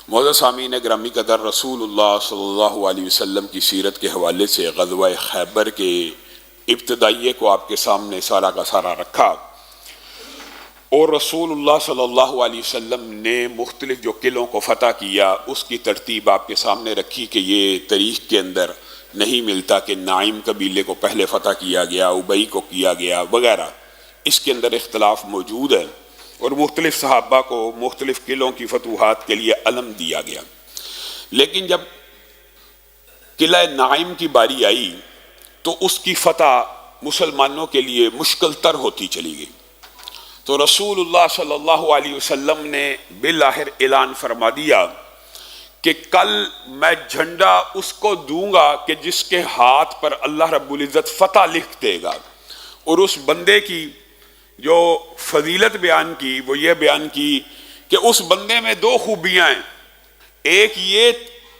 معزز سامعین گرامی قدر، رسول اللہ صلی اللہ علیہ وسلم کی سیرت کے حوالے سے غزوہ خیبر کے ابتدائیے کو آپ کے سامنے سارا کا سارا رکھا، اور رسول اللہ صلی اللہ علیہ وسلم نے مختلف جو قلعوں کو فتح کیا اس کی ترتیب آپ کے سامنے رکھی کہ یہ تاریخ کے اندر نہیں ملتا کہ نائم قبیلے کو پہلے فتح کیا گیا، ابئی کو کیا گیا وغیرہ، اس کے اندر اختلاف موجود ہے، اور مختلف صحابہ کو مختلف قلعوں کی فتوحات کے لیے علم دیا گیا۔ لیکن جب قلعہ نائم کی باری آئی تو اس کی فتح مسلمانوں کے لیے مشکل تر ہوتی چلی گئی، تو رسول اللہ صلی اللہ علیہ وسلم نے بالآخر اعلان فرما دیا کہ کل میں جھنڈا اس کو دوں گا کہ جس کے ہاتھ پر اللہ رب العزت فتح لکھ دے گا، اور اس بندے کی جو فضیلت بیان کی وہ یہ بیان کی کہ اس بندے میں دو خوبیاں ہیں، ایک یہ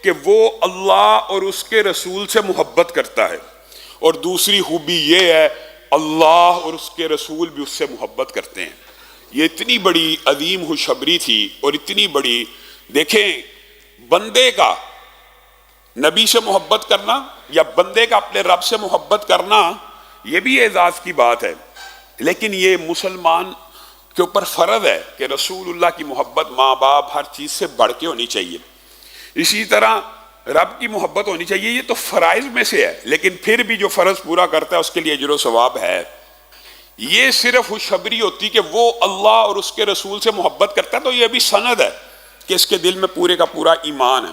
کہ وہ اللہ اور اس کے رسول سے محبت کرتا ہے، اور دوسری خوبی یہ ہے اللہ اور اس کے رسول بھی اس سے محبت کرتے ہیں۔ یہ اتنی بڑی عظیم خوشخبری تھی، اور اتنی بڑی، دیکھیں بندے کا نبی سے محبت کرنا یا بندے کا اپنے رب سے محبت کرنا یہ بھی اعزاز کی بات ہے، لیکن یہ مسلمان کے اوپر فرض ہے کہ رسول اللہ کی محبت ماں باپ ہر چیز سے بڑھ کے ہونی چاہیے، اسی طرح رب کی محبت ہونی چاہیے۔ یہ تو فرائض میں سے ہے، لیکن پھر بھی جو فرض پورا کرتا ہے اس کے لیے اجر و ثواب ہے۔ یہ صرف خوشخبری ہوتی کہ وہ اللہ اور اس کے رسول سے محبت کرتا ہے تو یہ بھی سند ہے کہ اس کے دل میں پورے کا پورا ایمان ہے۔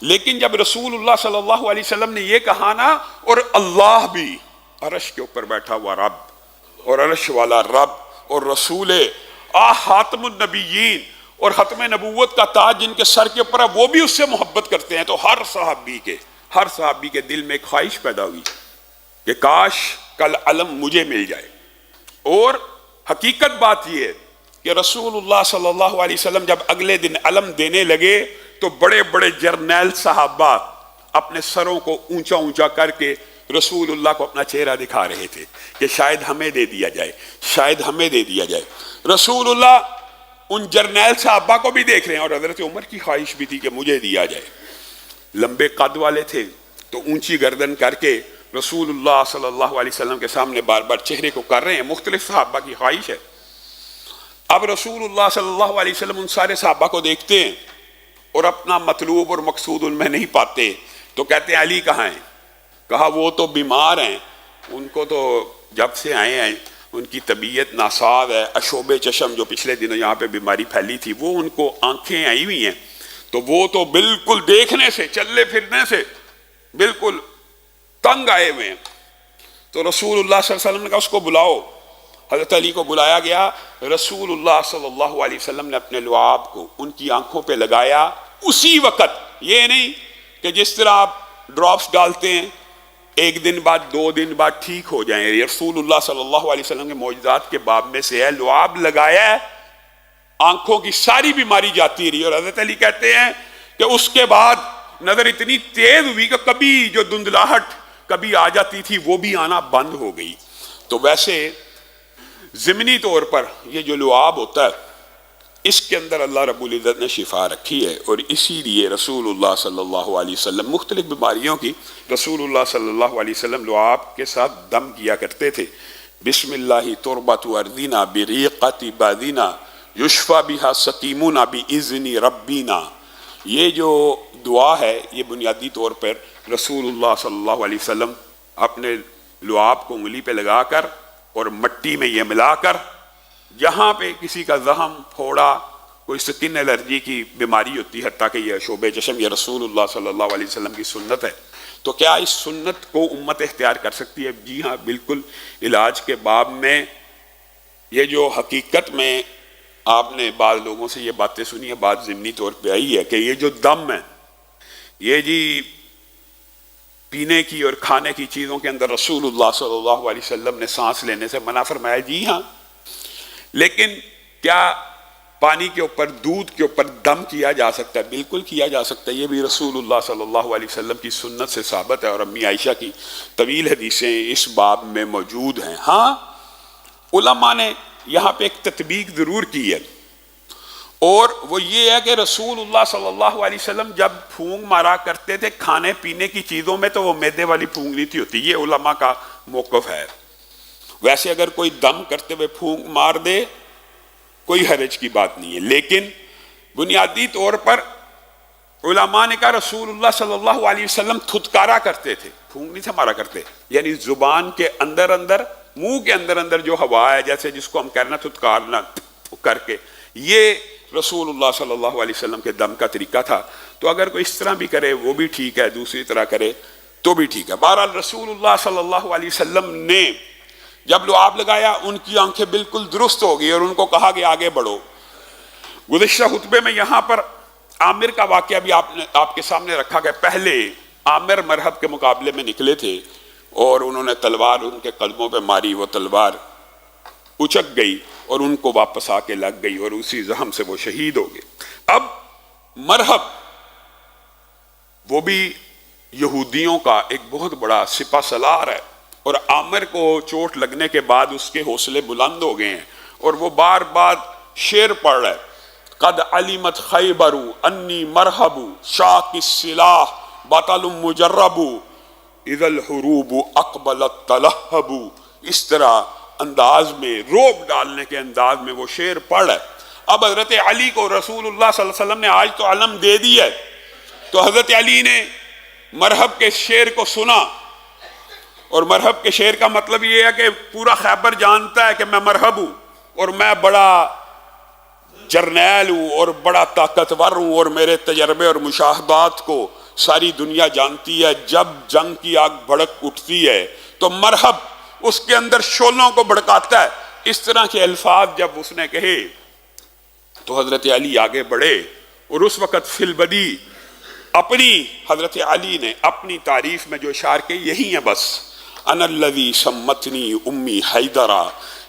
لیکن جب رسول اللہ صلی اللہ علیہ وسلم نے یہ کہا نا، اور اللہ بھی عرش کے اوپر بیٹھا ہوا رب اور عرش والا رب اور رسول خاتم النبیین اور ختم نبوت کا تاج جن کے سر کے اوپر ہے وہ بھی اس سے محبت کرتے ہیں، تو ہر صحابی کے دل میں ایک خواہش پیدا ہوئی کہ کاش کل علم مجھے مل جائے۔ اور حقیقت بات یہ ہے کہ رسول اللہ صلی اللہ علیہ وسلم جب اگلے دن علم دینے لگے تو بڑے بڑے جرنیل صحابہ اپنے سروں کو اونچا اونچا کر کے رسول اللہ کو اپنا چہرہ دکھا رہے تھے کہ شاید ہمیں دے دیا جائے، شاید ہمیں دے دیا جائے۔ رسول اللہ ان جرنیل صحابہ کو بھی دیکھ رہے ہیں، اور حضرت عمر کی خواہش بھی تھی کہ مجھے دیا جائے۔ لمبے قد والے تھے تو اونچی گردن کر کے رسول اللہ صلی اللہ علیہ وسلم کے سامنے بار بار چہرے کو کر رہے ہیں، مختلف صحابہ کی خواہش ہے۔ اب رسول اللہ صلی اللہ علیہ وسلم ان سارے صحابہ کو دیکھتے ہیں اور اپنا مطلوب اور مقصود ان میں نہیں پاتے، تو کہتے ہیں علی کہاں ہیں؟ کہا وہ تو بیمار ہیں، ان کو تو جب سے آئے ہیں ان کی طبیعت ناساز ہے، اشوب چشم جو پچھلے دنوں یہاں پہ بیماری پھیلی تھی وہ ان کو آنکھیں آئی ہوئی ہیں، تو وہ تو بالکل دیکھنے سے چلنے پھرنے سے بالکل تنگ آئے ہوئے ہیں۔ تو رسول اللہ صلی اللہ علیہ وسلم نے کہا اس کو بلاؤ۔ حضرت علی کو بلایا گیا، رسول اللہ صلی اللہ علیہ وسلم نے اپنے لعاب کو ان کی آنکھوں پہ لگایا اسی وقت، یہ نہیں کہ جس طرح آپ ڈراپس ڈالتے ہیں ایک دن بعد 2 دن بعد ٹھیک ہو جائیں، رسول اللہ صلی اللہ علیہ وسلم کے معجزات کے باب میں سے ہے، لعاب لگایا ہے آنکھوں کی ساری بیماری جاتی رہی۔ اور حضرت علی کہتے ہیں کہ اس کے بعد نظر اتنی تیز ہوئی کہ کبھی جو دھندلاہٹ کبھی آ جاتی تھی وہ بھی آنا بند ہو گئی۔ تو ویسے ضمنی طور پر یہ جو لعاب ہوتا ہے اس کے اندر اللہ رب العزت نے شفا رکھی ہے، اور اسی لیے رسول اللہ صلی اللہ علیہ وسلم مختلف بیماریوں کی رسول اللہ صلی اللہ علیہ وسلم لعاب کے ساتھ دم کیا کرتے تھے۔ بسم اللہ تربت ارضنا بریقت بادینا یشفا بہا سقیمنا باذن ربینا، یہ جو دعا ہے یہ بنیادی طور پر رسول اللہ صلی اللہ علیہ وسلم اپنے لعاب کو انگلی پہ لگا کر اور مٹی میں یہ ملا کر جہاں پہ کسی کا زخم، پھوڑا، کوئی سکن الرجی کی بیماری ہوتی ہے، حتیٰ کہ یہ شعب چشم، یہ رسول اللہ صلی اللہ علیہ وسلم کی سنت ہے۔ تو کیا اس سنت کو امت اختیار کر سکتی ہے؟ جی ہاں بالکل۔ علاج کے باب میں یہ جو حقیقت میں آپ نے بعض لوگوں سے یہ باتیں سنی ہے، بات ضمنی طور پہ آئی ہے کہ یہ جو دم ہے یہ جی پینے کی اور کھانے کی چیزوں کے اندر رسول اللہ صلی اللہ علیہ وسلم نے سانس لینے سے منع فرمایا، جی ہاں، لیکن کیا پانی کے اوپر، دودھ کے اوپر دم کیا جا سکتا ہے؟ بالکل کیا جا سکتا ہے، یہ بھی رسول اللہ صلی اللہ علیہ وسلم کی سنت سے ثابت ہے، اور امی عائشہ کی طویل حدیثیں اس باب میں موجود ہیں۔ ہاں علماء نے یہاں پہ ایک تطبیق ضرور کی ہے، اور وہ یہ ہے کہ رسول اللہ صلی اللہ علیہ وسلم جب پھونک مارا کرتے تھے کھانے پینے کی چیزوں میں تو وہ میدے والی پھونک نہیں تھی ہوتی. یہ علماء کا موقف ہے. ویسے اگر کوئی دم کرتے ہوئے پھونک مار دے کوئی حرج کی بات نہیں ہے، لیکن بنیادی طور پر علماء نے کہا رسول اللہ صلی اللہ علیہ وسلم تھتکارا کرتے تھے، پھونک نہیں تھے مارا کرتے، یعنی زبان کے اندر اندر، منہ کے اندر اندر جو ہوا ہے، جیسے جس کو ہم کہنا تھتکارنا کر کے، یہ رسول اللہ صلی اللہ علیہ وسلم کے دم کا طریقہ تھا. تو اگر کوئی اس طرح بھی کرے وہ بھی ٹھیک ہے، دوسری طرح کرے تو بھی ٹھیک ہے. بہرحال رسول اللہ صلی اللہ علیہ وسلم نے جب لعاب لگایا ان کی آنکھیں بالکل درست ہو گئی اور ان کو کہا کہ آگے بڑھو. گزشتہ خطبے میں یہاں پر عامر کا واقعہ بھی آپ کے سامنے رکھا گیا. پہلے عامر مرحب کے مقابلے میں نکلے تھے اور انہوں نے تلوار ان کے قدموں پہ ماری، وہ تلوار اچک گئی اور ان کو واپس آ کے لگ گئی اور اسی زخم سے وہ شہید ہو گئے. اب مرحب وہ بھی یہودیوں کا ایک بہت بڑا سپہ سالار ہے اور عامر کو چوٹ لگنے کے بعد اس کے حوصلے بلند ہو گئے ہیں اور وہ بار بار شعر پڑھ رہا ہے. قد علمت خیبر انی مرحب شاک السلاح بطل مجرب اذا الحروب اقبلت تلہب. اس طرح انداز میں، روب ڈالنے کے انداز میں وہ شعر پڑھ ہے. اب حضرت علی کو رسول اللہ صلی اللہ علیہ وسلم نے آج تو علم دے دی ہے، تو حضرت علی نے مرحب کے شعر کو سنا، اور مرحب کے شعر کا مطلب یہ ہے کہ پورا خیبر جانتا ہے کہ میں مرحب ہوں اور میں بڑا جرنیل ہوں اور بڑا طاقتور ہوں اور میرے تجربے اور مشاہدات کو ساری دنیا جانتی ہے. جب جنگ کی آگ بھڑک اٹھتی ہے تو مرحب اس کے اندر شعلوں کو بھڑکاتا ہے. اس طرح کے الفاظ جب اس نے کہے تو حضرت علی آگے بڑھے اور اس وقت فی البدی اپنی حضرت علی نے اپنی تعریف میں جو اشار کے یہی ہیں بس. انا الذی سمتنی امی حیدرا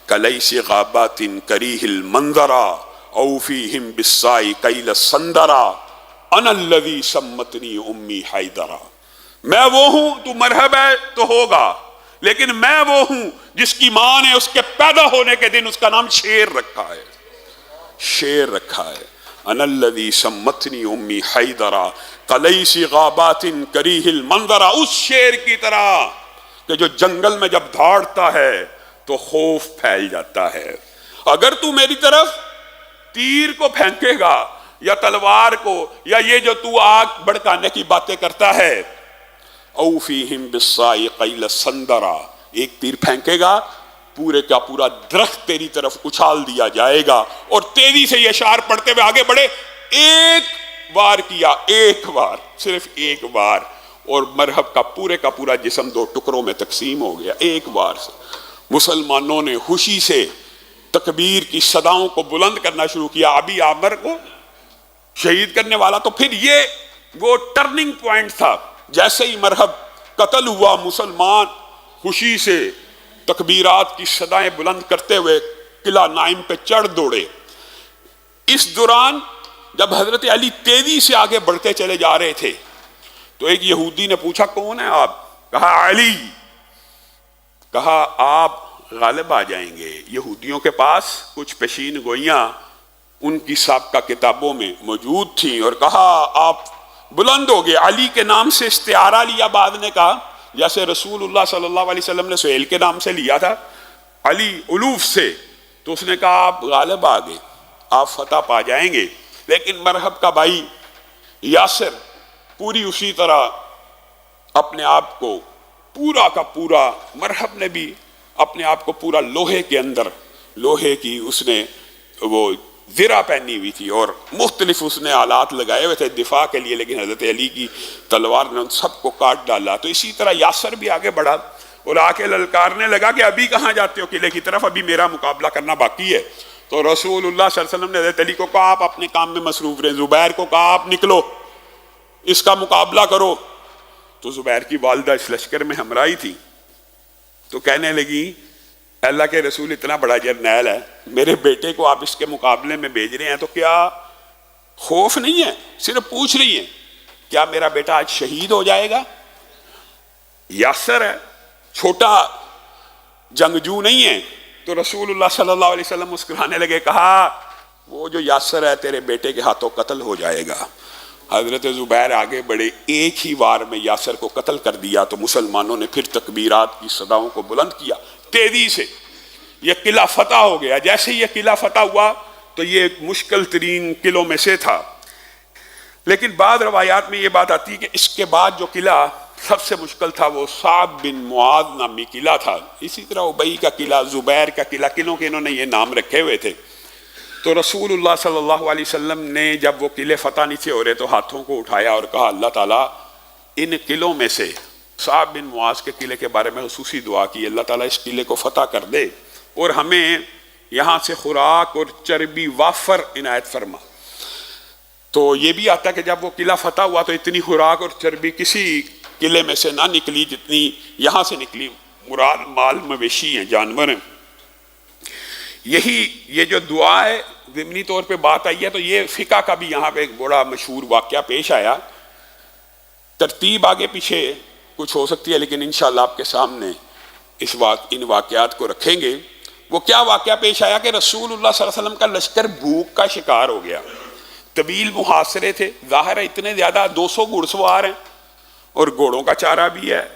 کلیس غابات کریہ المنظرا او فیہم بالسائی کیل السندرا انا الذی سمتنی امی حیدرا. میں وہ ہوں، تو مرحب ہے تو ہوگا، لیکن میں وہ ہوں جس کی ماں نے اس کے پیدا ہونے کے دن اس کا نام شیر رکھا ہے، شیر رکھا ہے. انا الذی سمتنی امی حیدرا کلیس غابات کریہ المنظرا. اس شیر کی طرح کہ جو جنگل میں جب دھاڑتا ہے تو خوف پھیل جاتا ہے. اگر تو میری طرف تیر کو پھینکے گا یا تلوار کو یا یہ جو تو آگ بھڑکانے کی باتیں کرتا ہے، او فیہم بالسائی قیل السندرا، ایک تیر پھینکے گا پورے کا پورا درخت تیری طرف اچھال دیا جائے گا. اور تیزی سے یہ اشعار پڑھتے ہوئے آگے بڑھے. ایک وار کیا، ایک وار، صرف ایک وار، اور مرحب کا پورا جسم دو ٹکڑوں میں تقسیم ہو گیا ایک وار سے. مسلمانوں نے خوشی سے تکبیر کی صداؤں کو بلند کرنا شروع کیا. ابھی عامر کو شہید کرنے والا. تو پھر یہ وہ ٹرننگ پوائنٹ تھا. جیسے ہی مرحب قتل ہوا، مسلمان خوشی سے تکبیرات کی صدائیں بلند کرتے ہوئے قلعہ نائم پہ چڑھ دوڑے. اس دوران جب حضرت علی تیزی سے آگے بڑھتے چلے جا رہے تھے تو ایک یہودی نے پوچھا کون ہے آپ؟ کہا علی. کہا آپ غالب آ جائیں گے. یہودیوں کے پاس کچھ پیشین گوئیاں ان کی سابقہ کتابوں میں موجود تھیں اور کہا آپ بلند ہو گئے. علی کے نام سے استعارہ لیا بعد نے کہا، جیسے رسول اللہ صلی اللہ علیہ وسلم نے سہیل کے نام سے لیا تھا علی الوف سے، تو اس نے کہا آپ غالب آ گئے، آپ فتح پا جائیں گے. لیکن مرحب کا بھائی یاسر پوری اسی طرح اپنے آپ کو پورا کا پورا، مرحب نے بھی اپنے آپ کو پورا لوہے کے اندر، لوہے کی اس نے وہ زرہ پہنی ہوئی تھی اور مختلف اس نے آلات لگائے ہوئے تھے دفاع کے لیے، لیکن حضرت علی کی تلوار نے ان سب کو کاٹ ڈالا. تو اسی طرح یاسر بھی آگے بڑھا اور آ کے للکارنے لگا کہ ابھی کہاں جاتے ہو قلعے کی طرف، ابھی میرا مقابلہ کرنا باقی ہے. تو رسول اللہ صلی اللہ علیہ وسلم نے حضرت علی کو کہا آپ اپنے کام میں مصروف رہیں. زبیر کو کہا آپ نکلو اس کا مقابلہ کرو. تو زبیر کی والدہ اس لشکر میں ہمراہی تھی تو کہنے لگی اللہ کے رسول اتنا بڑا جرنیل ہے، میرے بیٹے کو آپ اس کے مقابلے میں بھیج رہے ہیں تو کیا خوف نہیں ہے؟ صرف پوچھ رہی ہیں کیا میرا بیٹا آج شہید ہو جائے گا؟ یاسر ہے، چھوٹا جنگجو نہیں ہے. تو رسول اللہ صلی اللہ علیہ وسلم مسکرانے لگے، کہا وہ جو یاسر ہے تیرے بیٹے کے ہاتھوں قتل ہو جائے گا۔ حضرت زبیر آگے بڑھے، ایک ہی وار میں یاسر کو قتل کر دیا تو مسلمانوں نے پھر تکبیرات کی صداؤں کو بلند کیا تیزی سے، یہ قلعہ فتح ہو گیا۔ جیسے یہ قلعہ فتح ہوا تو یہ ایک مشکل ترین قلعوں میں سے تھا، لیکن بعض روایات میں یہ بات آتی ہے کہ اس کے بعد جو قلعہ سب سے مشکل تھا وہ صعب بن معاذ نامی قلعہ تھا۔ اسی طرح ابئی کا قلعہ، زبیر کا قلعہ، قلعوں کے انہوں نے یہ نام رکھے ہوئے تھے۔ تو رسول اللہ صلی اللہ علیہ وسلم نے جب وہ قلعے فتح نہیں تھے ہو رہے تو ہاتھوں کو اٹھایا اور کہا اللہ تعالیٰ ان قلعوں میں سے صعب بن معاذ کے قلعے کے بارے میں خصوصی دعا کی، اللہ تعالیٰ اس قلعے کو فتح کر دے اور ہمیں یہاں سے خوراک اور چربی وافر عنایت فرما۔ تو یہ بھی آتا ہے کہ جب وہ قلعہ فتح ہوا تو اتنی خوراک اور چربی کسی قلعے میں سے نہ نکلی جتنی یہاں سے نکلی، مراد مال مویشی ہیں، جانور ہیں۔ یہ جو دعا ہے ضمنی طور پہ بات آئی ہے، تو یہ فقہ کا بھی یہاں پہ ایک بڑا مشہور واقعہ پیش آیا۔ ترتیب آگے پیچھے کچھ ہو سکتی ہے لیکن انشاءاللہ آپ کے سامنے ان واقعات کو رکھیں گے۔ وہ کیا واقعہ پیش آیا کہ رسول اللہ صلی اللہ علیہ وسلم کا لشکر بھوک کا شکار ہو گیا، طویل محاصرے تھے، ظاہر ہے اتنے زیادہ 200 گھڑ سوار ہیں اور گھوڑوں کا چارہ بھی ہے،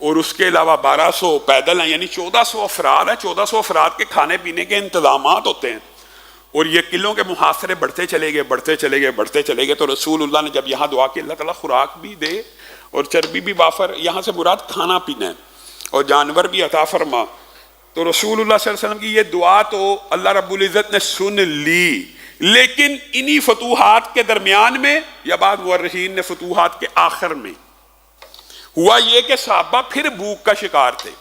اور اس کے علاوہ 1200 پیدل ہیں، یعنی 1400 افراد ہیں۔ 1400 افراد کے کھانے پینے کے انتظامات ہوتے ہیں، اور یہ قلعوں کے محاصرے بڑھتے چلے گئے۔ تو رسول اللہ نے جب یہاں دعا کی اللہ تعالیٰ خوراک بھی دے اور چربی بھی وافر، یہاں سے مراد کھانا پینا ہے، اور جانور بھی عطا فرما۔ تو رسول اللہ صلی اللہ علیہ وسلم کی یہ دعا تو اللہ رب العزت نے سن لی، لیکن انہی فتوحات کے درمیان میں یا بعض مورخین نے فتوحات کے آخر میں ہوا یہ کہ صحابہ پھر بھوک کا شکار تھے،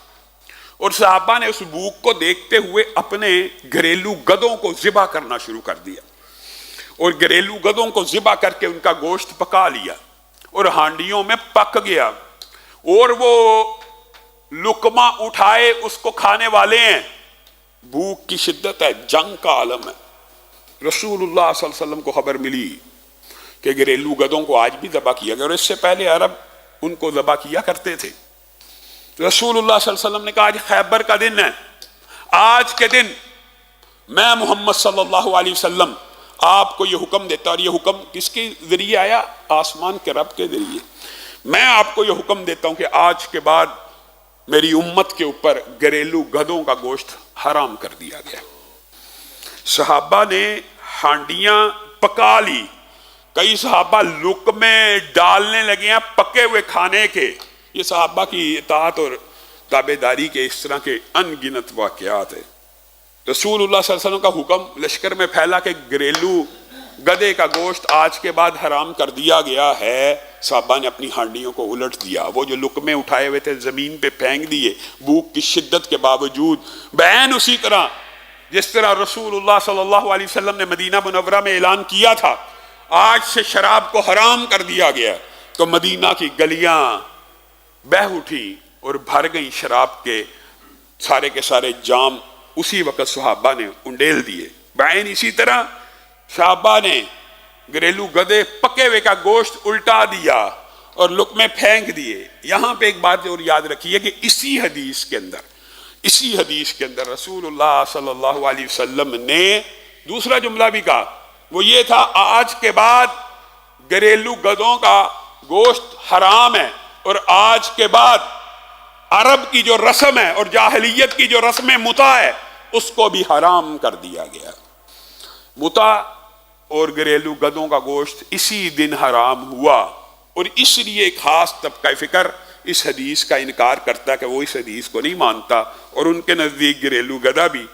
اور صحابہ نے اس بھوک کو دیکھتے ہوئے اپنے گھریلو گدوں کو ذبح کرنا شروع کر دیا، اور گھریلو گدوں کو ذبح کر کے ان کا گوشت پکا لیا اور ہانڈیوں میں پک گیا، اور وہ لقمہ اٹھائے اس کو کھانے والے ہیں۔ بھوک کی شدت ہے، جنگ کا عالم ہے۔ رسول اللہ صلی اللہ علیہ وسلم کو خبر ملی کہ گھریلو گدوں کو آج بھی ذبح کیا گیا، اور اس سے پہلے عرب ان کو ذبح کیا کرتے تھے۔ رسول اللہ صلی اللہ علیہ وسلم نے کہا آج خیبر کا دن ہے، آج کے دن میں محمد صلی اللہ علیہ وسلم آپ کو یہ حکم دیتا، اور یہ حکم کس کے ذریعے آیا؟ آسمان کے رب کے ذریعے۔ میں آپ کو یہ حکم دیتا ہوں کہ آج کے بعد میری امت کے اوپر گھریلو گدوں کا گوشت حرام کر دیا گیا۔ صحابہ نے ہانڈیاں پکا لی، کئی صحابہ لقمے ڈالنے لگے ہیں پکے ہوئے کھانے کے۔ یہ صحابہ کی اطاعت اور تابعداری کے اس طرح کے ان گنت واقعات ہیں۔ رسول اللہ صلی اللہ علیہ وسلم کا حکم لشکر میں پھیلا کہ گھریلو گدے کا گوشت آج کے بعد حرام کر دیا گیا ہے۔ صحابہ نے اپنی ہانڈیوں کو الٹ دیا، وہ جو لقمے اٹھائے ہوئے تھے زمین پہ پھینک دیے، بھوک کی شدت کے باوجود۔ بین اسی طرح جس طرح رسول اللہ صلی اللہ علیہ وسلم نے مدینہ منورہ میں اعلان کیا تھا آج سے شراب کو حرام کر دیا گیا، تو مدینہ کی گلیاں بہہ اٹھی اور بھر گئیں شراب کے سارے جام، اسی وقت صحابہ نے انڈیل دیے۔ بین اسی طرح صحابہ نے گھریلو گدے پکے ہوئے کا گوشت الٹا دیا اور لقمے پھینک دیے۔ یہاں پہ ایک بات اور یاد رکھیے کہ اسی حدیث کے اندر رسول اللہ صلی اللہ علیہ وسلم نے دوسرا جملہ بھی کہا، وہ یہ تھا آج کے بعد گھریلو گدوں کا گوشت حرام ہے، اور آج کے بعد عرب کی جو رسم ہے اور جاہلیت کی جو رسم متع ہے اس کو بھی حرام کر دیا گیا۔ متع اور گھریلو گدوں کا گوشت اسی دن حرام ہوا، اور اس لیے ایک خاص طبقہ فکر اس حدیث کا انکار کرتا ہے کہ وہ اس حدیث کو نہیں مانتا، اور ان کے نزدیک گھریلو گدا بھی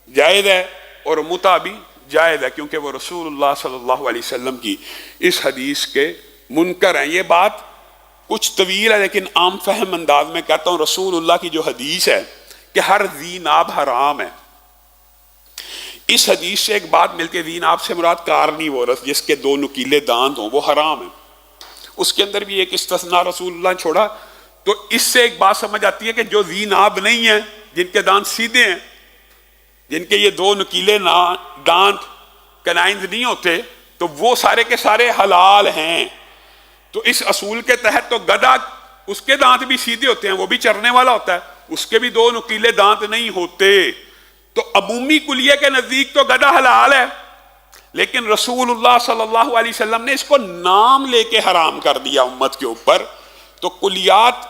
جائز ہے اور متع بھی جائز ہے، کیونکہ وہ رسول اللہ صلی اللہ علیہ وسلم کی اس حدیث کے منکر ہیں۔ یہ بات کچھ طویل ہے لیکن عام فہم انداز میں کہتا ہوں، رسول اللہ کی جو حدیث ہے کہ ہر ذی ناب حرام ہے، اس حدیث سے ایک بات ملتی ہے، ذی ناب سے مراد کارنیورس، جس کے 2 نکیلے دانت ہوں، وہ حرام ہے۔ اس کے اندر بھی ایک استثناء رسول اللہ نے چھوڑا، تو اس سے ایک بات سمجھ آتی ہے کہ جو ذی ناب نہیں ہیں، جن کے دانت سیدھے ہیں، جن کے یہ 2 نکیلے دانت کنائنز نہیں ہوتے، تو وہ سارے کے سارے حلال ہیں۔ تو اس اصول کے تحت تو گدھا، اس کے دانت بھی سیدھے ہوتے ہیں، وہ بھی چرنے والا ہوتا ہے، اس کے بھی 2 نکیلے دانت نہیں ہوتے، تو عمومی کلیے کے نزدیک تو گدھا حلال ہے، لیکن رسول اللہ صلی اللہ علیہ وسلم نے اس کو نام لے کے حرام کر دیا امت کے اوپر. تو کلیات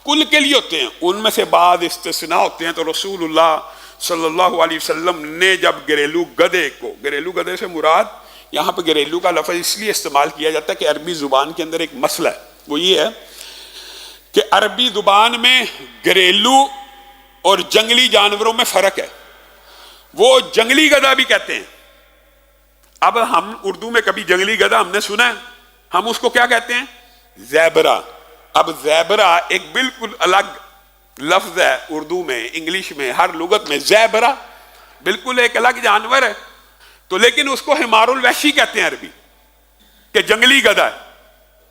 کل کے لیے ہوتے ہیں، ان میں سے بعض استثناء ہوتے ہیں. تو رسول اللہ صلی اللہ علیہ وسلم نے جب گھریلو گدھے کو، گھریلو گدھے سے مراد یہاں پہ گھریلو کا لفظ اس لیے استعمال کیا جاتا ہے کہ عربی زبان کے اندر ایک مسئلہ ہے، وہ یہ ہے کہ عربی زبان میں گھریلو اور جنگلی جانوروں میں فرق ہے. وہ جنگلی گدھا بھی کہتے ہیں. اب ہم اردو میں کبھی جنگلی گدھا ہم نے سنا ہے، ہم اس کو کیا کہتے ہیں؟ زیبرا. اب زیبرا ایک بالکل الگ لفظ ہے اردو میں، انگلش میں، ہر لغت میں. زیبرا بالکل ایک الگ جانور ہے. تو لیکن اس کو حمار الوحشی کہتے ہیں عربی، کہ جنگلی گدھا ہے.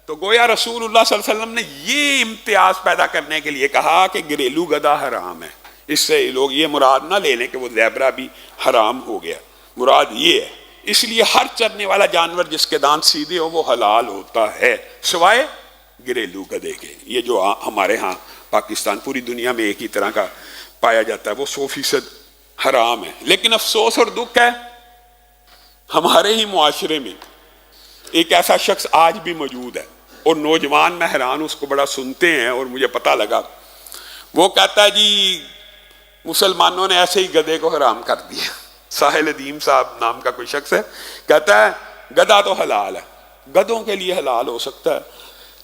تو گویا رسول اللہ صلی اللہ علیہ وسلم نے یہ امتیاز پیدا کرنے کے لیے کہا کہ گھریلو گدھا حرام ہے. اس سے لوگ یہ مراد نہ لے لیں کہ وہ زیبرا بھی حرام ہو گیا، مراد یہ ہے. اس لیے ہر چرنے والا جانور جس کے دانت سیدھے ہو وہ حلال ہوتا ہے، سوائے گھریلو گدھے کے. یہ جو ہمارے ہاں پاکستان، پوری دنیا میں ایک ہی طرح کا پایا جاتا ہے، وہ 100% حرام ہے. لیکن افسوس اور دکھ ہے ہمارے ہی معاشرے میں ایک ایسا شخص آج بھی موجود ہے، اور نوجوان میں حیران اس کو بڑا سنتے ہیں، اور مجھے پتہ لگا وہ کہتا ہے جی مسلمانوں نے ایسے ہی گدھے کو حرام کر دیا. ساحل ادیم صاحب نام کا کوئی شخص ہے، کہتا ہے گدھا تو حلال ہے، گدھوں کے لیے حلال ہو سکتا ہے.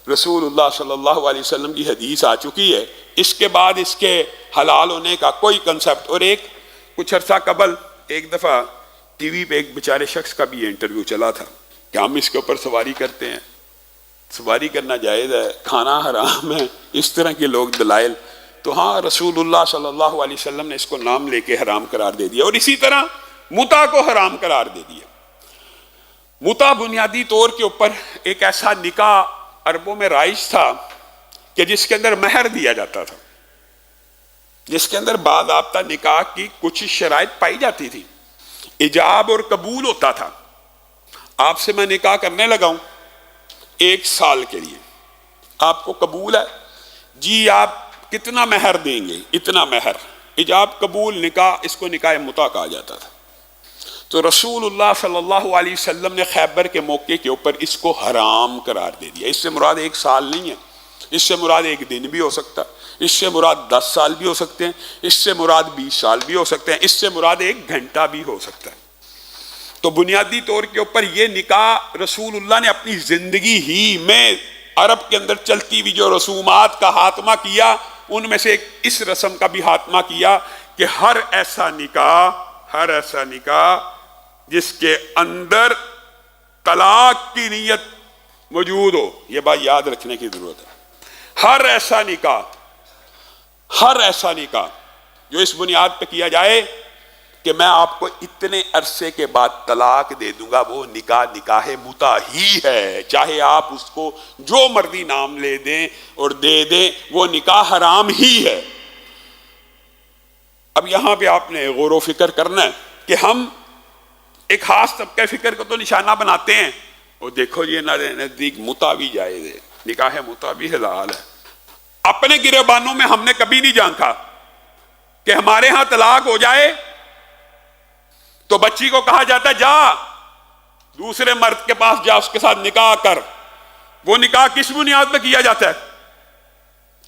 رسول اللہ صلی اللہ علیہ وسلم کی حدیث آ چکی ہے، اس کے بعد اس کے حلال ہونے کا کوئی کنسپٹ. اور ایک کچھ عرصہ قبل ایک دفعہ ٹی وی پہ ایک بیچارے شخص کا بھی یہ انٹرویو چلا تھا کہ ہم اس کے اوپر سواری کرتے ہیں، سواری کرنا جائز ہے، کھانا حرام ہے، اس طرح کے لوگ دلائل. تو ہاں رسول اللہ صلی اللہ علیہ وسلم نے اس کو نام لے کے حرام قرار دے دیا. اور اسی طرح متع کو حرام قرار دے دیا. متع بنیادی طور کے اوپر ایک ایسا نکاح عربوں میں رائج تھا کہ جس کے اندر مہر دیا جاتا تھا، جس کے اندر باضابطہ نکاح کی کچھ شرائط پائی جاتی تھی. ایجاب اور قبول ہوتا تھا. آپ سے میں نکاح کرنے لگا ہوں 1 سال کے لیے، آپ کو قبول ہے جی، آپ کتنا مہر دیں گے؟ اتنا مہر. ایجاب قبول نکاح، اس کو نکاح متع کہا جاتا تھا. تو رسول اللہ صلی اللہ علیہ وسلم نے خیبر کے موقع کے اوپر اس کو حرام قرار دے دیا. اس سے مراد 1 سال نہیں ہے، اس سے مراد 1 دن بھی ہو سکتا ہے، اس سے مراد 10 سال بھی ہو سکتے ہیں، اس سے مراد 20 سال بھی ہو سکتے ہیں، اس سے مراد 1 گھنٹہ بھی ہو سکتا ہے. تو بنیادی طور کے اوپر یہ نکاح رسول اللہ نے اپنی زندگی ہی میں عرب کے اندر چلتی ہوئی جو رسومات کا خاتمہ کیا، ان میں سے اس رسم کا بھی خاتمہ کیا کہ ہر ایسا نکاح جس کے اندر طلاق کی نیت موجود ہو، یہ بات یاد رکھنے کی ضرورت ہے. ہر ایسا نکاح جو اس بنیاد پہ کیا جائے کہ میں آپ کو اتنے عرصے کے بعد طلاق دے دوں گا، وہ نکاح متع ہی ہے. چاہے آپ اس کو جو مرضی نام لے دیں اور دے دیں، وہ نکاح حرام ہی ہے. اب یہاں پہ آپ نے غور و فکر کرنا ہے کہ ہم ایک خاص طبقہ فکر کو تو نشانہ بناتے ہیں، اور دیکھو یہ نزدیک متع بھی جائز ہے، نکاح متع بھی حلال ہے. اپنے گریبانوں میں ہم نے کبھی نہیں جھانکا کہ ہمارے ہاں طلاق ہو جائے تو بچی کو کہا جاتا ہے جا دوسرے مرد کے پاس جا، اس کے ساتھ نکاح کر. وہ نکاح کس بنیاد پہ کیا جاتا ہے؟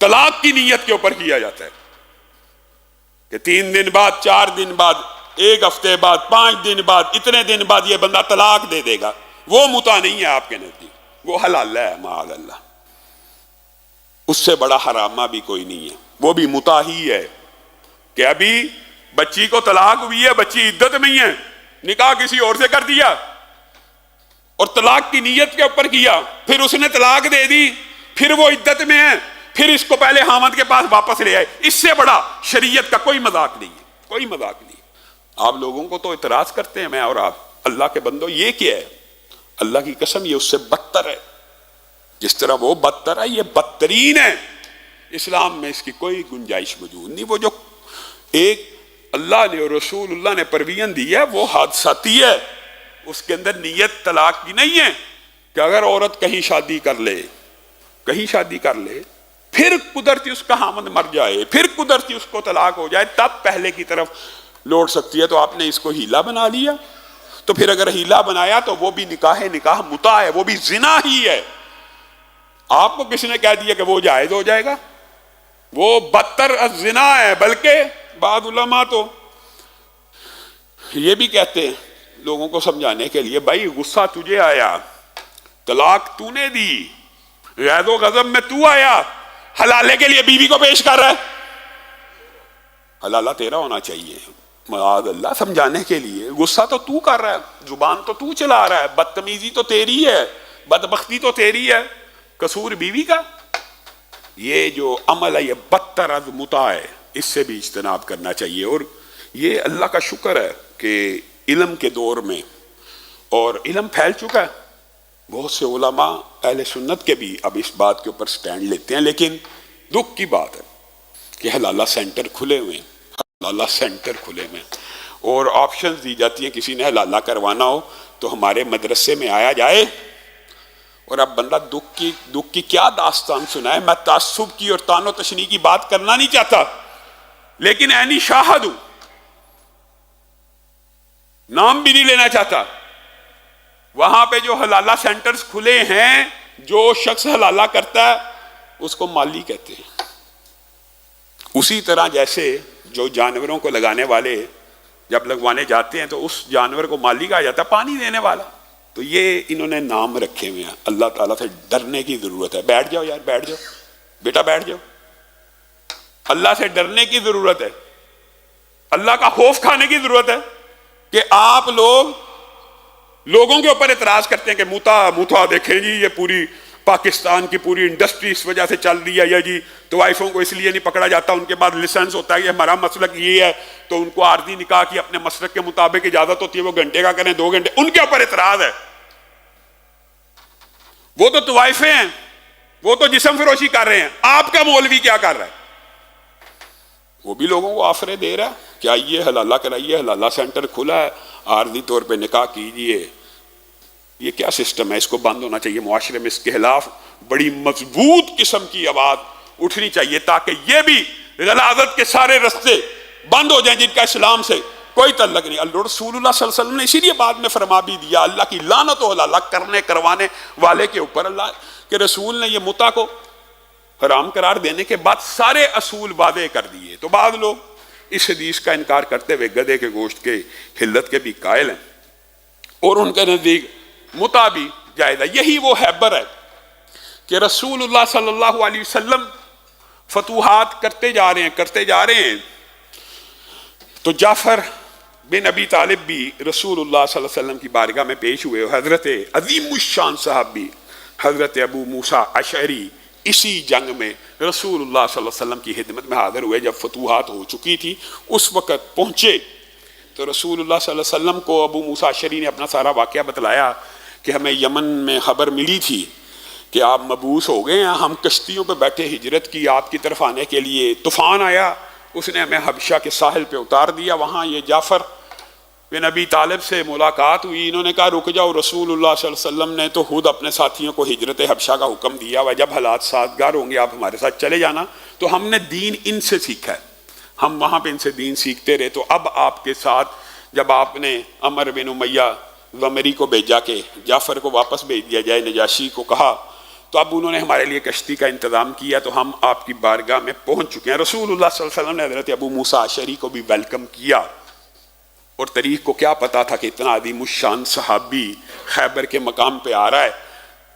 طلاق کی نیت کے اوپر کیا جاتا ہے کہ 3 دن بعد، 4 دن بعد، 1 ہفتے بعد، 5 دن بعد، اتنے دن بعد یہ بندہ طلاق دے دے گا. وہ متع نہیں ہے آپ کے نزدیک، وہ حلال ہے معاذ اللہ. اس سے بڑا حرامہ بھی کوئی نہیں ہے، وہ بھی متع ہی ہے کہ ابھی بچی کو طلاق ہوئی ہے، بچی عدت میں ہی ہے، نکاح کسی اور سے کر دیا اور طلاق کی نیت کے اوپر کیا، پھر اس نے طلاق دے دی، پھر وہ عدت میں ہے، پھر اس کو پہلے خاوند کے پاس واپس لے آئے. اس سے بڑا شریعت کا کوئی مذاق نہیں ہے، کوئی مذاق نہیں. آپ لوگوں کو تو اعتراض کرتے ہیں، میں اور آپ، اللہ کے بندو یہ کیا ہے؟ اللہ کی قسم یہ اس سے بدتر ہے. جس طرح وہ بدتر ہے یہ بدترین ہے. اسلام میں اس کی کوئی گنجائش موجود نہیں. وہ جو ایک اللہ نے اور رسول اللہ نے پروین دی ہے وہ حادثاتی ہے، اس کے اندر نیت طلاق کی نہیں ہے. کہ اگر عورت کہیں شادی کر لے پھر قدرتی اس کا خاوند مر جائے، پھر قدرتی اس کو طلاق ہو جائے، تب پہلے کی طرف لوٹ سکتی ہے. تو آپ نے اس کو ہیلا بنا لیا. تو پھر اگر ہیلا بنایا تو وہ بھی نکاح متع ہے، وہ بھی زنا ہی ہے۔ آپ کو کس نے کہہ دیا کہ وہ جائز ہو جائے گا؟ وہ بدتر از زنا ہے۔ بلکہ بعض علماء تو یہ بھی کہتے ہیں لوگوں کو سمجھانے کے لیے، بھائی غصہ تجھے آیا، طلاق تو نے دی، غیظ و غضب میں تو آیا، حلالے کے لیے بیوی کو پیش کر رہا ہے، حلالہ تیرا ہونا چاہیے، معاذ اللہ، سمجھانے کے لیے۔ غصہ تو تو کر رہا ہے، زبان تو تو چلا رہا ہے، بدتمیزی تو تیری ہے، بدبختی تو تیری ہے، قصور بیوی کا۔ یہ جو عمل ہے یہ بدتر از متع ہے، اس سے بھی اجتناب کرنا چاہیے۔ اور یہ اللہ کا شکر ہے کہ علم کے دور میں، اور علم پھیل چکا ہے، بہت سے علماء اہل سنت کے بھی اب اس بات کے اوپر سٹینڈ لیتے ہیں۔ لیکن دکھ کی بات ہے کہ حلالہ سینٹر کھلے ہوئے ہیں، حلالہ سینٹر کھلے ہوئے ہیں، اور آپشنز دی جاتی ہیں، کسی نے حلالہ کروانا ہو تو ہمارے مدرسے میں آیا جائے۔ اور اب بندہ دکھ کی کیا داستان سنائے؟ میں تعصب کی اور طعن و تشنیع کی بات کرنا نہیں چاہتا، لیکن عینی شاہد ہوں، نام بھی نہیں لینا چاہتا۔ وہاں پہ جو حلالہ سینٹرز کھلے ہیں، جو شخص حلالہ کرتا ہے اس کو مالی کہتے ہیں، اسی طرح جیسے جو جانوروں کو لگانے والے جب لگوانے جاتے ہیں تو اس جانور کو مالی کہا جاتا ہے، پانی دینے والا۔ تو یہ انہوں نے نام رکھے ہوئے ہیں۔ اللہ تعالیٰ سے ڈرنے کی ضرورت ہے۔ بیٹھ جاؤ یار، بیٹھ جاؤ بیٹا، بیٹھ جاؤ۔ اللہ سے ڈرنے کی ضرورت ہے، اللہ کا خوف کھانے کی ضرورت ہے کہ آپ لوگوں کے اوپر اعتراض کرتے ہیں کہ متع دیکھیں جی، یہ پوری پاکستان کی پوری انڈسٹری اس وجہ سے چل رہی ہے، یا جی طوائفوں کو اس لیے نہیں پکڑا جاتا، ان کے بعد لائسنس ہوتا ہے، یہ ہمارا مسلک یہ ہے، تو ان کو عارضی نکاح کی اپنے مسلک کے مطابق اجازت ہوتی ہے، وہ گھنٹے کا کریں 2 گھنٹے، ان کے اوپر اعتراض ہے۔ وہ تو طوائفیں ہیں، وہ تو جسم فروشی کر رہے ہیں، آپ کا مولوی کیا کر رہا ہے؟ وہ بھی لوگوں کو آفرے دے رہا ہے کہ آئیے حلالہ کرائیے، حلالہ سینٹر کھلا ہے، عارضی طور پہ نکاح کیجئے۔ یہ کیا سسٹم ہے؟ اس کو بند ہونا چاہیے۔ معاشرے میں اس کے خلاف بڑی مضبوط قسم کی آواز اٹھنی چاہیے، تاکہ یہ بھی غلاظت کے سارے رستے بند ہو جائیں جن کا اسلام سے کوئی تعلق نہیں۔ اللہ رسول اللہ صلی اللہ علیہ وسلم نے اسی لیے بعد میں فرما بھی دیا، اللہ کی لعنت ہو حلالہ کروانے والے کے اوپر۔ اللہ کے رسول نے یہ متع کو حرام قرار دینے کے بعد سارے اصول واضح کر دیے۔ تو بعض لوگ اس حدیث کا انکار کرتے ہوئے گدھے کے گوشت کے حلت کے بھی قائل ہیں، اور ان کے نزدیک متع بھی جائز ہے۔ یہی وہ حیبر ہے کہ رسول اللہ صلی اللہ علیہ وسلم فتوحات کرتے جا رہے ہیں، تو جعفر بن ابی طالب بھی رسول اللہ صلی اللہ علیہ وسلم کی بارگاہ میں پیش ہوئے۔ حضرت عظیم الشان صحابی حضرت ابو موسیٰ اشعری اسی جنگ میں رسول اللہ صلی اللہ علیہ وسلم کی خدمت میں حاضر ہوئے۔ جب فتوحات ہو چکی تھی اس وقت پہنچے تو رسول اللہ صلی اللہ علیہ وسلم کو ابو موسیٰ اشعری نے اپنا سارا واقعہ بتلایا کہ ہمیں یمن میں خبر ملی تھی کہ آپ مبعوث ہو گئے ہیں، ہم کشتیوں پہ بیٹھے ہجرت کی آپ کی طرف آنے کے لیے، طوفان آیا، اس نے ہمیں حبشہ کے ساحل پہ اتار دیا۔ وہاں یہ جعفر بن ابی طالب سے ملاقات ہوئی، انہوں نے کہا رک جاؤ، رسول اللہ صلی اللہ علیہ وسلم نے تو خود اپنے ساتھیوں کو ہجرت حبشہ کا حکم دیا ہوا، جب حالات سازگار ہوں گے آپ ہمارے ساتھ چلے جانا۔ تو ہم نے دین ان سے سیکھا ہے، ہم وہاں پہ ان سے دین سیکھتے رہے، تو اب آپ کے ساتھ جب آپ نے عمر بن امیہ ضمری کو بھیجا کہ جعفر کو واپس بھیج دیا جائے، نجاشی کو کہا، تو اب انہوں نے ہمارے لیے کشتی کا انتظام کیا، تو ہم آپ کی بارگاہ میں پہنچ چکے ہیں۔ رسول اللہ صلی اللہ علیہ وسلم نے حضرت ابو موسیٰ اشعری کو بھی ویلکم کیا، اور تاریخ کو کیا پتا تھا کہ اتنا عظیم الشان صحابی خیبر کے مقام پہ آ رہا ہے۔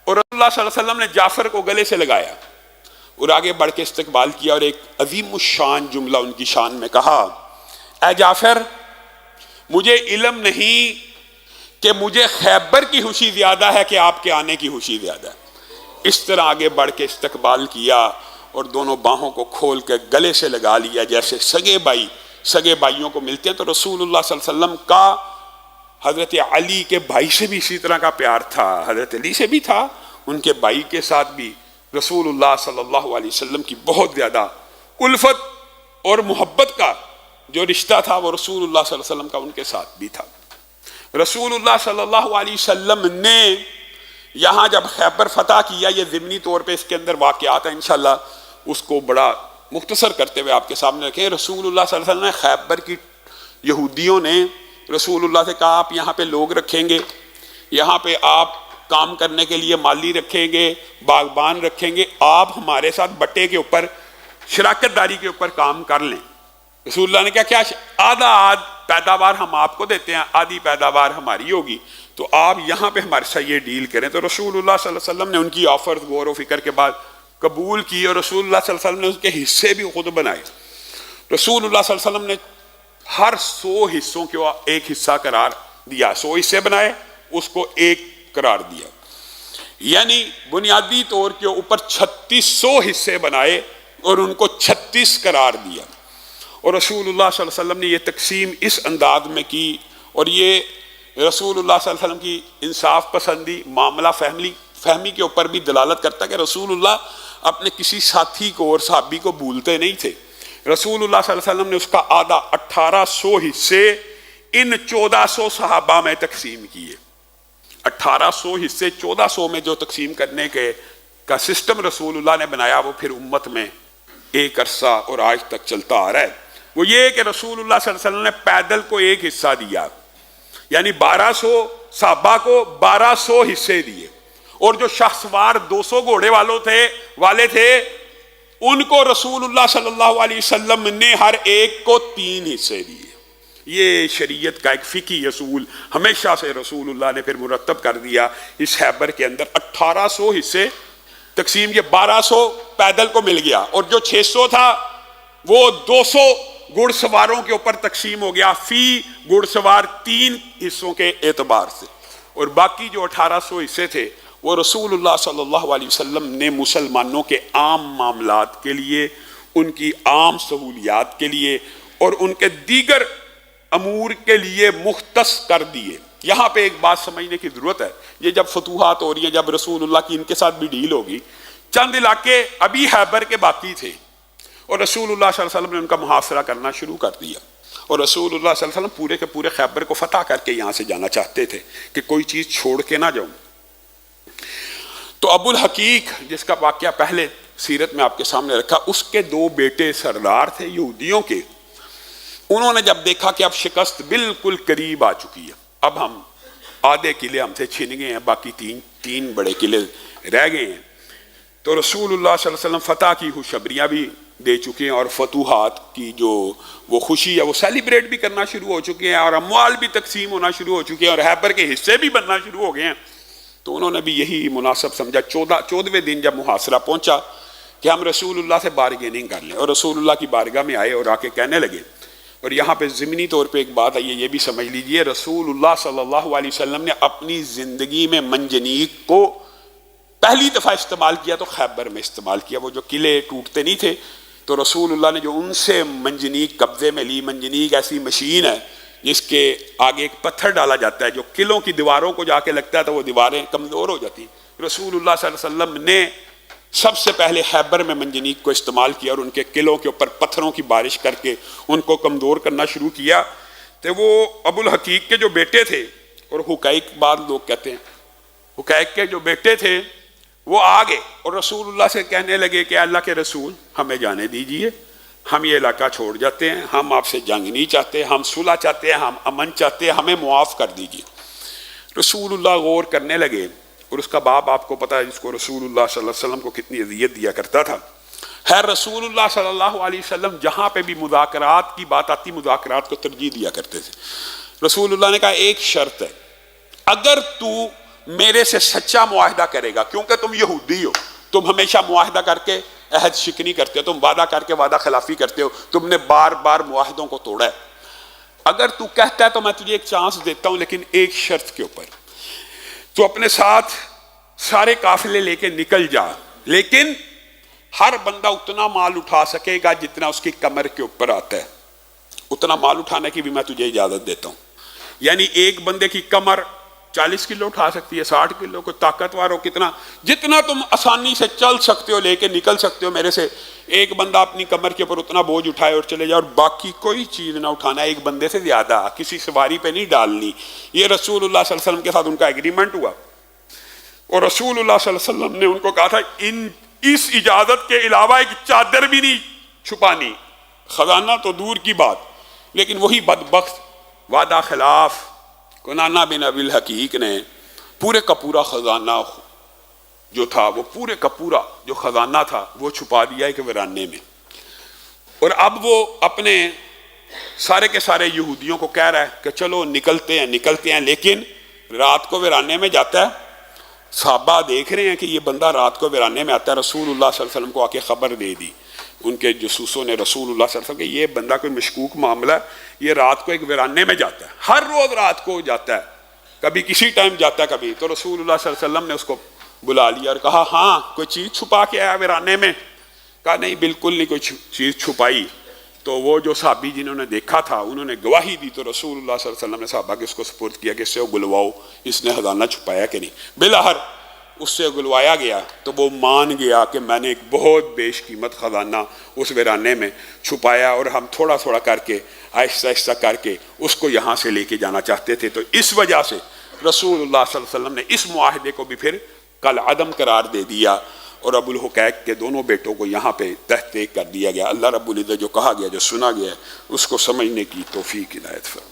اور رسول اللہ صلی اللہ علیہ وسلم نے جعفر کو گلے سے لگایا اور آگے بڑھ کے استقبال کیا، اور ایک عظیم الشان جملہ ان کی شان میں کہا، اے جعفر، مجھے علم نہیں کہ مجھے خیبر کی خوشی زیادہ ہے کہ آپ کے آنے کی خوشی زیادہ ہے۔ اس طرح آگے بڑھ کے استقبال کیا اور دونوں باہوں کو کھول کے گلے سے لگا لیا، جیسے سگے بھائیوں کو ملتے ہیں۔ تو رسول اللہ صلی اللہ علیہ وسلم کا حضرت علی کے بھائی سے بھی اسی طرح کا پیار تھا، حضرت علی سے بھی تھا، ان کے بھائی کے ساتھ بھی رسول اللہ صلی اللہ علیہ وسلم کی بہت زیادہ الفت اور محبت کا جو رشتہ تھا وہ رسول اللہ صلی اللہ علیہ وسلم کا ان کے ساتھ بھی تھا۔ رسول اللہ صلی اللہ علیہ وسلم نے یہاں جب خیبر فتح کیا، یہ ضمنی طور پہ اس کے اندر واقعات ہیں، انشاءاللہ اس کو بڑا مختصر کرتے ہوئے آپ کے سامنے رکھیں۔ رسول اللہ صلی اللہ علیہ وسلم نے خیبر کی یہودیوں نے رسول اللہ سے کہا آپ یہاں پہ لوگ رکھیں گے، یہاں پہ آپ کام کرنے کے لیے مالی رکھیں گے، باغبان رکھیں گے، آپ ہمارے ساتھ بٹے کے اوپر شراکت داری کے اوپر کام کر لیں۔ رسول اللہ نے کیا آدھا پیداوار ہم آپ کو دیتے ہیں، آدھی پیداوار ہماری ہوگی، تو آپ یہاں پہ ہمارے ساتھ یہ ڈیل کریں۔ تو رسول اللہ صلی اللہ علیہ وسلم نے ان کی آفر غور و فکر کے بعد قبول کی، اور رسول اللہ صلی اللہ علیہ وسلم نے اس کے حصے بھی خود بنائے۔ رسول اللہ صلی اللہ علیہ وسلم نے ہر 100 حصوں کو ایک حصہ قرار دیا، 100 حصے بنائے، اس کو ایک قرار دیا، یعنی بنیادی طور کے اوپر 3600 حصے بنائے اور ان کو 36 قرار دیا۔ اور رسول اللہ صلی اللہ علیہ وسلم نے یہ تقسیم اس انداز میں کی، اور یہ رسول اللہ صلی اللہ علیہ وسلم کی انصاف پسندی، معاملہ فہمی کے اوپر بھی دلالت کرتا ہے کہ رسول اللہ اپنے کسی ساتھی کو اور صحابی کو بھولتے نہیں تھے۔ رسول اللہ صلی اللہ علیہ وسلم نے اس کا آدھا 1800 حصے ان 1400 صحابہ میں تقسیم کیے۔ 1800 حصے 1400 میں جو تقسیم کرنے کا سسٹم رسول اللہ نے بنایا، وہ پھر امت میں ایک عرصہ اور آج تک چلتا آ رہا ہے۔ وہ یہ کہ رسول اللہ صلی اللہ علیہ وسلم نے پیدل کو ایک حصہ دیا، یعنی 1200 صحابہ کو 1200 حصے دیے، اور جو شاہ سوار 200 گھوڑے والے تھے ان کو رسول اللہ صلی اللہ علیہ وسلم نے ہر ایک کو 3 حصے دیے۔ یہ شریعت کا ایک فقہی اصول ہمیشہ سے رسول اللہ نے پھر مرتب کر دیا۔ اس خیبر کے اندر 1800 حصے تقسیم کے 1200 پیدل کو مل گیا، اور جو 600 تھا وہ 200 گھڑ سواروں کے اوپر تقسیم ہو گیا، فی گھڑ سوار 3 حصوں کے اعتبار سے، اور باقی جو 1800 حصے تھے وہ رسول اللہ صلی اللہ علیہ وسلم نے مسلمانوں کے عام معاملات کے لیے، ان کی عام سہولیات کے لیے اور ان کے دیگر امور کے لیے مختص کر دیے۔ یہاں پہ ایک بات سمجھنے کی ضرورت ہے، یہ جب فتوحات ہو رہی ہیں، جب رسول اللہ کی ان کے ساتھ بھی ڈیل ہوگی، چند علاقے ابھی خیبر کے باقی تھے، اور رسول اللہ صلی اللہ علیہ وسلم نے ان کا محاصرہ کرنا شروع کر دیا، اور رسول اللہ صلی اللہ علیہ وسلم پورے کے پورے خیبر کو فتح کر کے یہاں سے جانا چاہتے تھے کہ کوئی چیز چھوڑ کے نہ جاؤں۔ تو ابو الحقیق، جس کا واقعہ پہلے سیرت میں آپ کے سامنے رکھا، اس کے 2 بیٹے سردار تھے یہودیوں کے۔ انہوں نے جب دیکھا کہ اب شکست بالکل قریب آ چکی ہے، اب ہم آدھے قلعے ہم سے چھن گئے ہیں، باقی تین بڑے قلعے رہ گئے ہیں، تو رسول اللہ صلی اللہ علیہ وسلم فتح کی خوشخبریاں بھی دے چکے ہیں، اور فتوحات کی جو وہ خوشی ہے وہ سیلیبریٹ بھی کرنا شروع ہو چکے ہیں، اور اموال بھی تقسیم ہونا شروع ہو چکے ہیں، اور خیبر کے حصے بھی بننا شروع ہو گئے ہیں۔ تو انہوں نے بھی یہی مناسب سمجھا 14ویں دن جب محاصرہ پہنچا کہ ہم رسول اللہ سے بارگیننگ کر لیں، اور رسول اللہ کی بارگاہ میں آئے اور آ کے کہنے لگے۔ اور یہاں پہ ضمنی طور پہ ایک بات ہے، یہ بھی سمجھ لیجئے، رسول اللہ صلی اللہ علیہ وسلم نے اپنی زندگی میں منجنیق کو پہلی دفعہ استعمال کیا تو خیبر میں استعمال کیا۔ وہ جو قلعے ٹوٹتے نہیں تھے تو رسول اللہ نے جو ان سے منجنیق قبضے میں لی، منجنیق ایسی مشین ہے جس کے آگے ایک پتھر ڈالا جاتا ہے، جو قلعوں کی دیواروں کو جا کے لگتا ہے تو وہ دیواریں کمزور ہو جاتی۔ رسول اللہ صلی اللہ علیہ وسلم نے سب سے پہلے خیبر میں منجنیق کو استعمال کیا، اور ان کے قلعوں کے اوپر پتھروں کی بارش کر کے ان کو کمزور کرنا شروع کیا۔ تو وہ ابو الحقیق کے جو بیٹے تھے، اور حقائق بعض لوگ کہتے ہیں، حقائق کے جو بیٹے تھے وہ آگے اور رسول اللہ سے کہنے لگے کہ اللہ کے رسول ہمیں جانے دیجئے، ہم یہ علاقہ چھوڑ جاتے ہیں، ہم آپ سے جنگ نہیں چاہتے، ہم صلح چاہتے ہیں، ہم امن چاہتے ہیں، ہمیں معاف کر دیجئے۔ رسول اللہ غور کرنے لگے، اور اس کا باپ آپ کو پتا ہے جس کو رسول اللہ صلی اللہ علیہ وسلم کو کتنی اذیت دیا کرتا تھا۔ خیر رسول اللہ صلی اللہ علیہ وسلم جہاں پہ بھی مذاکرات کی بات آتی، مذاکرات کو ترجیح دیا کرتے تھے۔ رسول اللہ نے کہا ایک شرط ہے، اگر تو میرے سے سچا معاہدہ کرے گا، کیونکہ تم یہودی ہو، تم ہمیشہ معاہدہ کر کے عہد شکنی کرتے ہو، تم وعدہ کر کے وعدہ خلافی کرتے ہو، تم نے بار بار معاہدوں کو توڑا ہے، اگر تو کہتا ہے تو میں تجھے ایک چانس دیتا ہوں، لیکن ایک شرط کے اوپر، تو اپنے ساتھ سارے قافلے لے کے نکل جا، لیکن ہر بندہ اتنا مال اٹھا سکے گا جتنا اس کی کمر کے اوپر آتا ہے، اتنا مال اٹھانے کی بھی میں تجھے اجازت دیتا ہوں۔ یعنی ایک بندے کی کمر 40 کلو اٹھا سکتی ہے، 60 کلو، کوئی طاقتور ہو، جتنا تم آسانی سے چل سکتے ہو، لے کے نکل سکتے ہو میرے سے، ایک بندہ اپنی کمر کے اوپر اتنا بوجھ اٹھائے اور چلے جائے، اور باقی کوئی چیز نہ اٹھانا، ایک بندے سے زیادہ کسی سواری پہ نہیں ڈالنی۔ یہ رسول اللہ صلی اللہ علیہ وسلم کے ساتھ ان کا ایگریمنٹ ہوا، اور رسول اللہ صلی اللہ علیہ وسلم نے ان کو کہا تھا اس اجازت کے علاوہ ایک چادر بھی نہیں چھپانی، خزانہ تو دور کی بات، لیکن وہی بدبخت وعدہ خلاف کنانہ بن ابی الحقیق نے پورے کا پورا خزانہ جو تھا، وہ پورے کا پورا جو خزانہ تھا وہ چھپا دیا ایک ویرانے میں، اور اب وہ اپنے سارے کے سارے یہودیوں کو کہہ رہا ہے کہ چلو نکلتے ہیں، لیکن رات کو ویرانے میں جاتا ہے۔ صحابہ دیکھ رہے ہیں کہ یہ بندہ رات کو ویرانے میں آتا ہے، رسول اللہ صلی اللہ علیہ وسلم کو آ کے خبر دے دی، ان کے جاسوسوں نے رسول اللہ صلی اللہ علیہ وسلم کہ یہ بندہ کوئی مشکوک معاملہ ہے، یہ رات کو ایک ویرانے میں جاتا ہے، ہر روز رات کو جاتا ہے، کبھی کسی ٹائم جاتا ہے کبھی۔ تو رسول اللہ صلی اللہ علیہ وسلم نے اس کو بلا لیا اور کہا ہاں کوئی چیز چھپا کے آیا ویرانے میں؟ کہا نہیں، بالکل نہیں کوئی چیز چھپائی۔ تو وہ جو صحابی جنہوں نے دیکھا تھا انہوں نے گواہی دی، تو رسول اللہ صلی اللہ علیہ وسلم نے صحابہ کے اس کو سپرد کیا کہ اس سے گلواؤ اس نے خزانہ چھپایا کہ نہیں۔ بالآخر اس سے گلوایا گیا تو وہ مان گیا کہ میں نے ایک بہت بیش قیمت خزانہ اس ویرانے میں چھپایا، اور ہم تھوڑا تھوڑا کر کے آہستہ آہستہ کر کے اس کو یہاں سے لے کے جانا چاہتے تھے۔ تو اس وجہ سے رسول اللہ صلی اللہ علیہ وسلم نے اس معاہدے کو بھی پھر کل عدم قرار دے دیا، اور ابو الحقیق کے دونوں بیٹوں کو یہاں پہ تحقیق کر دیا گیا۔ اللہ رب العزت جو کہا گیا، جو سنا گیا ہے، اس کو سمجھنے کی توفیق عنایت فرمائے۔